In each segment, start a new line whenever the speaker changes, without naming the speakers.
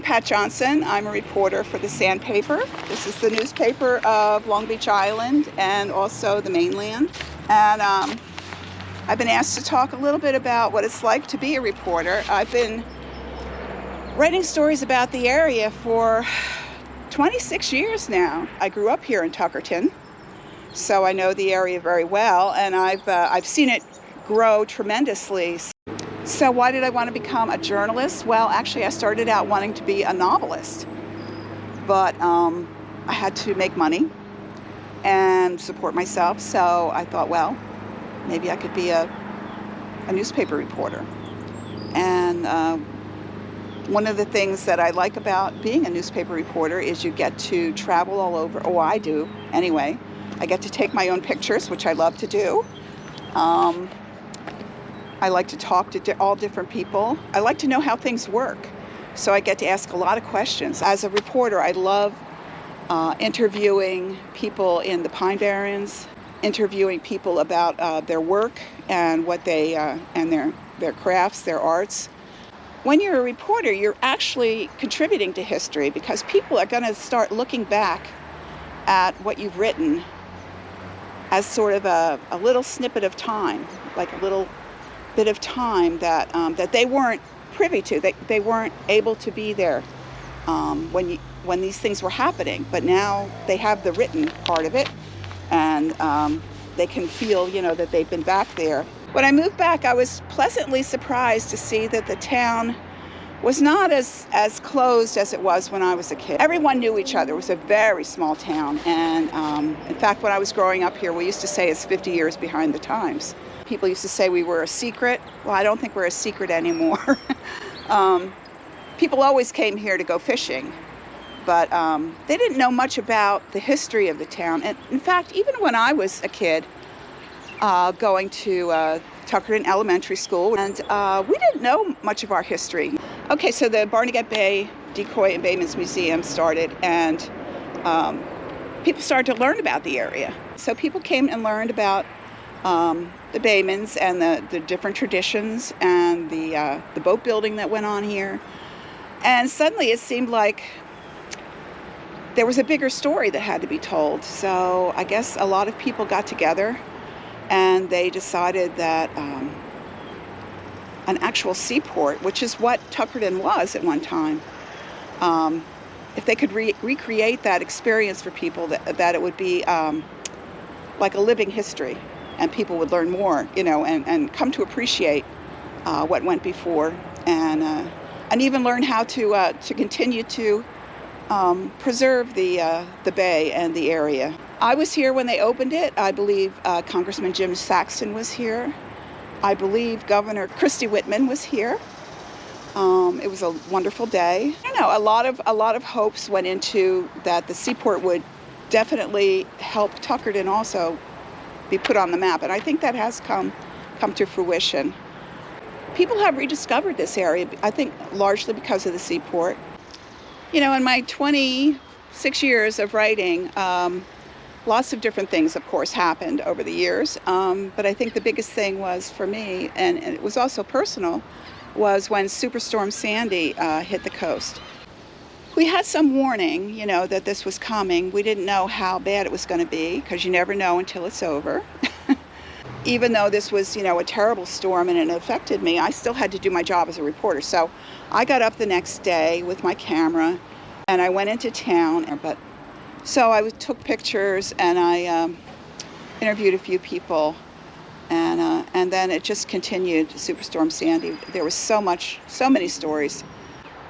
Pat Johnson. I'm a reporter for the Sandpaper. This is the newspaper of Long Beach Island and also the mainland. And I've been asked to talk a little bit about what it's like to be a reporter. I've been writing stories about the area for 26 years now. I grew up here in Tuckerton, so I know the area very well, and I've seen it grow tremendously. So why did I want to become a journalist? Well, actually, I started out wanting to be a novelist, but I had to make money and support myself. So I thought, well, maybe I could be a newspaper reporter. And one of the things that I like about being a newspaper reporter is you get to travel all over. Oh, I do anyway. I get to take my own pictures, which I love to do. I like to talk to all different people. I like to know how things work, so I get to ask a lot of questions. As a reporter, I love interviewing people in the Pine Barrens, interviewing people about their work and what they and their crafts, their arts. When you're a reporter, you're actually contributing to history because people are going to start looking back at what you've written as sort of a little snippet of time, like a little bit of time that they weren't privy to. They weren't able to be there when these things were happening. But now they have the written part of it, and they can feel, that they've been back there. When I moved back, I was pleasantly surprised to see that the town was not as closed as it was when I was a kid. Everyone knew each other. It was a very small town, and in fact, when I was growing up here, we used to say it's 50 years behind the times. People used to say we were a secret. Well, I don't think we're a secret anymore. People always came here to go fishing, but they didn't know much about the history of the town. And in fact, even when I was a kid, going to Tuckerton Elementary School, and we didn't know much of our history. Okay, so the Barnegat Bay Decoy and Baymen's Museum started, and people started to learn about the area. So people came and learned about the Baymans and the different traditions and the boat building that went on here. And suddenly it seemed like there was a bigger story that had to be told. So I guess a lot of people got together and they decided that an actual seaport, which is what Tuckerton was at one time, if they could recreate that experience for people, that it would be like a living history, and people would learn more, and come to appreciate what went before, and even learn how to continue to preserve the bay and the area. I was here when they opened it. I believe Congressman Jim Saxton was here. I believe Governor Christy Whitman was here. It was a wonderful day. I don't know, a lot of hopes went into that the seaport would definitely help Tuckerton also be put on the map, and I think that has come to fruition. People have rediscovered this area, I think largely because of the seaport. In my 26 years of writing, lots of different things, of course, happened over the years, but I think the biggest thing was for me, and it was also personal, was when Superstorm Sandy hit the coast. We had some warning, that this was coming. We didn't know how bad it was going to be, because you never know until it's over. Even though this was, a terrible storm and it affected me, I still had to do my job as a reporter. So I got up the next day with my camera and I went into town. So I took pictures and I interviewed a few people, and then it just continued. Superstorm Sandy. There was so many stories,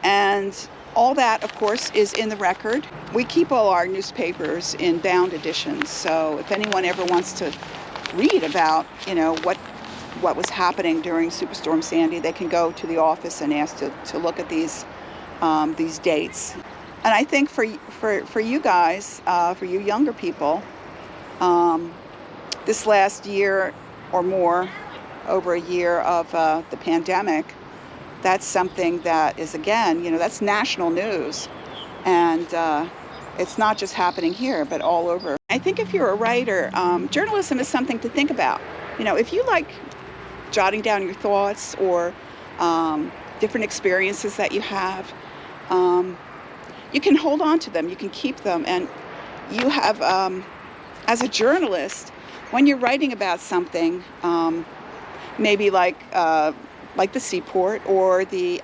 and all that, of course, is in the record. We keep all our newspapers in bound editions, so if anyone ever wants to read about, what was happening during Superstorm Sandy, they can go to the office and ask to look at these dates. And I think for you guys, for you younger people, this last year or more, over a year of the pandemic, that's something that is, again, that's national news. And it's not just happening here, but all over. I think if you're a writer, journalism is something to think about. If you like jotting down your thoughts or different experiences that you have, you can hold on to them, you can keep them, and you have, as a journalist, when you're writing about something, maybe like the Seaport or the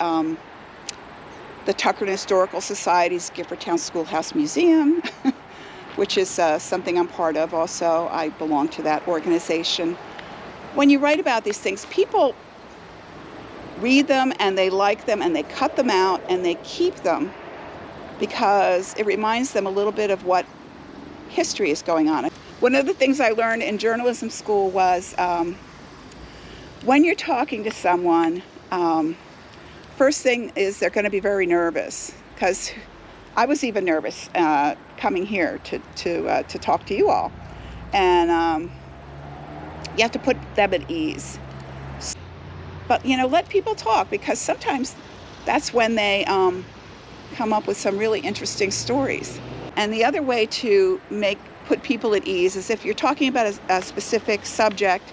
Tuckerton Historical Society's Giffordtown Schoolhouse Museum, which is something I'm part of also. I belong to that organization. When you write about these things, people read them and they like them and they cut them out and they keep them because it reminds them a little bit of what history is going on. One of the things I learned in journalism school was when you're talking to someone, first thing is they're going to be very nervous, because I was even nervous coming here to talk to you all, and you have to put them at ease. But let people talk, because sometimes that's when they come up with some really interesting stories. And the other way to put people at ease is if you're talking about a specific subject,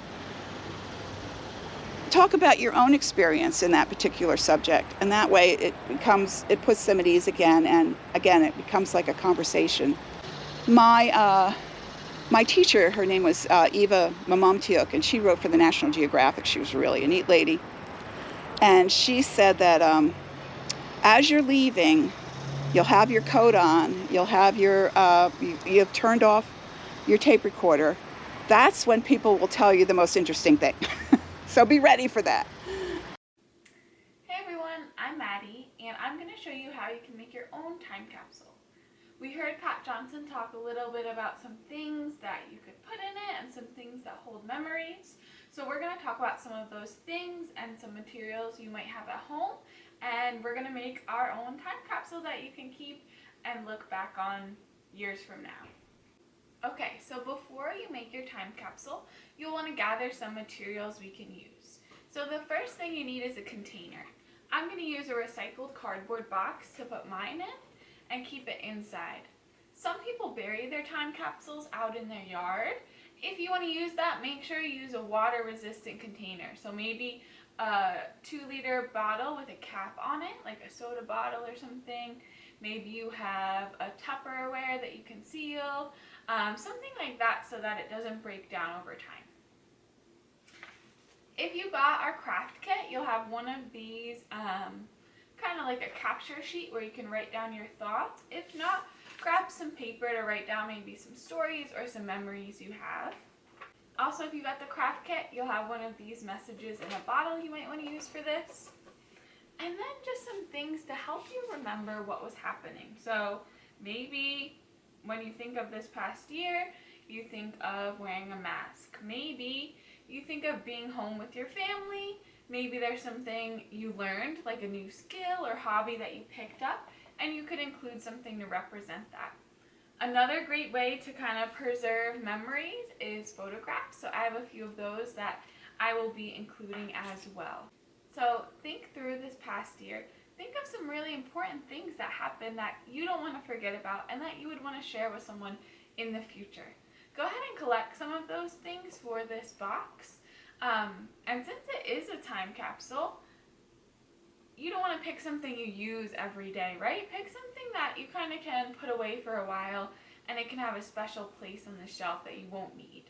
talk about your own experience in that particular subject, and that way it puts them at ease again, and again it becomes like a conversation. My teacher, her name was Eva Mamamtiuk, and she wrote for the National Geographic. She was really a neat lady, and she said that as you're leaving, you'll have your coat on, you'll have you have turned off your tape recorder. That's when people will tell you the most interesting thing. So be ready for that.
Hey everyone, I'm Maddie, and I'm going to show you how you can make your own time capsule. We heard Pat Johnson talk a little bit about some things that you could put in it and some things that hold memories. So we're going to talk about some of those things and some materials you might have at home, and we're going to make our own time capsule that you can keep and look back on years from now. Okay, so before you make your time capsule, you'll want to gather some materials we can use. So the first thing you need is a container. I'm going to use a recycled cardboard box to put mine in and keep it inside. Some people bury their time capsules out in their yard. If you want to use that, make sure you use a water-resistant container. So maybe a 2-liter bottle with a cap on it, like a soda bottle or something. Maybe you have a Tupperware that you can seal. Something like that so that it doesn't break down over time. If you got our craft kit, you'll have one of these kind of like a capture sheet where you can write down your thoughts. If not, grab some paper to write down maybe some stories or some memories you have. Also, if you got the craft kit, you'll have one of these messages in a bottle you might want to use for this. And then just some things to help you remember what was happening. So maybe when you think of this past year, you think of wearing a mask. Maybe you think of being home with your family. Maybe there's something you learned, like a new skill or hobby that you picked up, and you could include something to represent that. Another great way to kind of preserve memories is photographs. So I have a few of those that I will be including as well. So think through this past year. Think of some really important things that happened that you don't want to forget about and that you would want to share with someone in the future. Go ahead and collect some of those things for this box. And since it is a time capsule, you don't want to pick something you use every day, right? Pick something that you kind of can put away for a while and it can have a special place on the shelf that you won't need.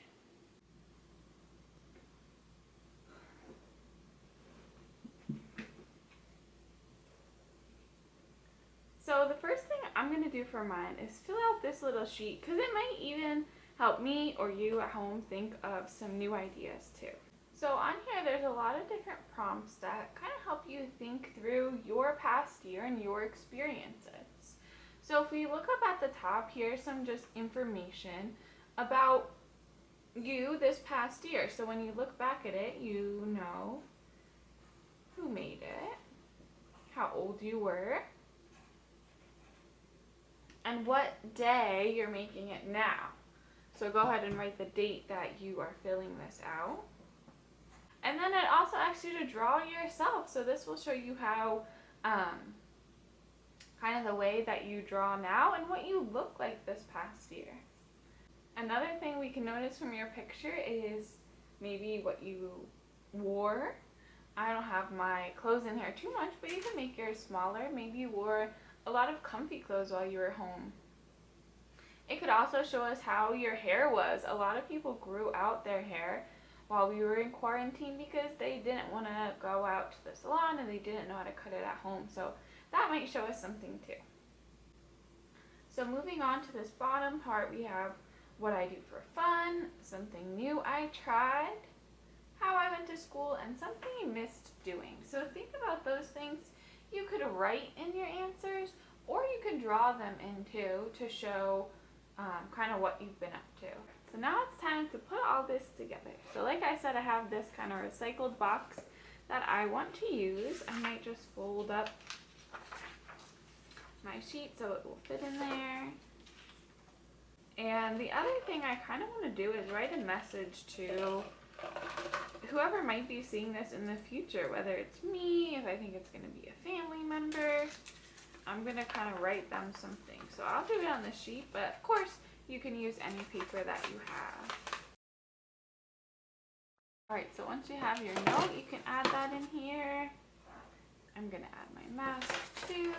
So the first thing I'm going to do for mine is fill out this little sheet, because it might even help me or you at home think of some new ideas too. So on here there's a lot of different prompts that kind of help you think through your past year and your experiences. So if we look up at the top, here's some just information about you this past year. So when you look back at it, you know who made it, how old you were, and what day you're making it now. So go ahead and write the date that you are filling this out. And then it also asks you to draw yourself. So this will show you how, kind of the way that you draw now and what you look like this past year. Another thing we can notice from your picture is maybe what you wore. I don't have my clothes in here too much, but you can make yours smaller. Maybe you wore a lot of comfy clothes while you were home. It could also show us how your hair was. A lot of people grew out their hair while we were in quarantine because they didn't want to go out to the salon and they didn't know how to cut it at home. So that might show us something too. So moving on to this bottom part, we have what I do for fun, something new I tried, how I went to school, and something I missed doing. So think about those things. You could write in your answers, or you can draw them in too to show kind of what you've been up to. So now it's time to put all this together. So like I said, I have this kind of recycled box that I want to use. I might just fold up my sheet so it will fit in there. And the other thing I kind of want to do is write a message to whoever might be seeing this in the future, whether it's me, if I think it's going to be a family member. I'm going to kind of write them something. So I'll do it on the sheet, but of course you can use any paper that you have. Alright, so once you have your note, you can add that in here. I'm going to add my mask too.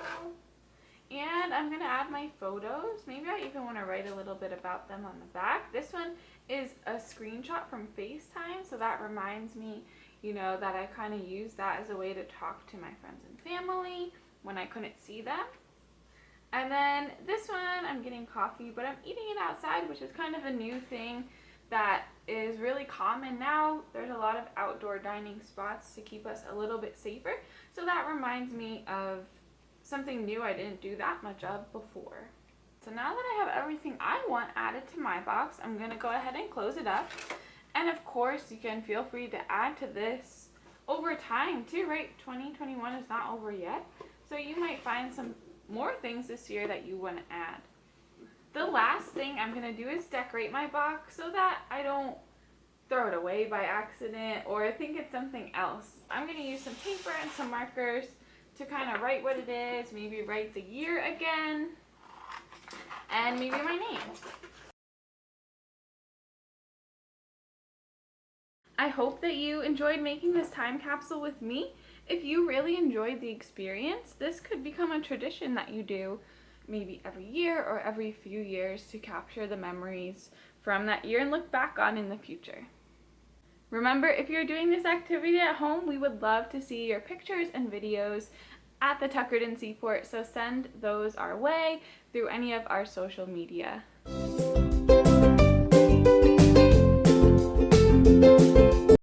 And I'm going to add my photos. Maybe I even want to write a little bit about them on the back. This one is a screenshot from FaceTime, so that reminds me, you know, that I kind of use that as a way to talk to my friends and family when I couldn't see them. And then this one, I'm getting coffee, but I'm eating it outside, which is kind of a new thing that is really common now. There's a lot of outdoor dining spots to keep us a little bit safer. So that reminds me of something new I didn't do that much of before. So now that I have everything I want added to my box, I'm going to go ahead and close it up. And of course, you can feel free to add to this over time too, right? 2021 is not over yet. So you might find some more things this year that you want to add. The last thing I'm going to do is decorate my box so that I don't throw it away by accident or think it's something else. I'm going to use some paper and some markers to kind of write what it is, maybe write the year again, and maybe my name. I hope that you enjoyed making this time capsule with me. If you really enjoyed the experience, this could become a tradition that you do maybe every year or every few years to capture the memories from that year and look back on in the future. Remember, if you're doing this activity at home, we would love to see your pictures and videos at the Tuckerton Seaport, so send those our way through any of our social media.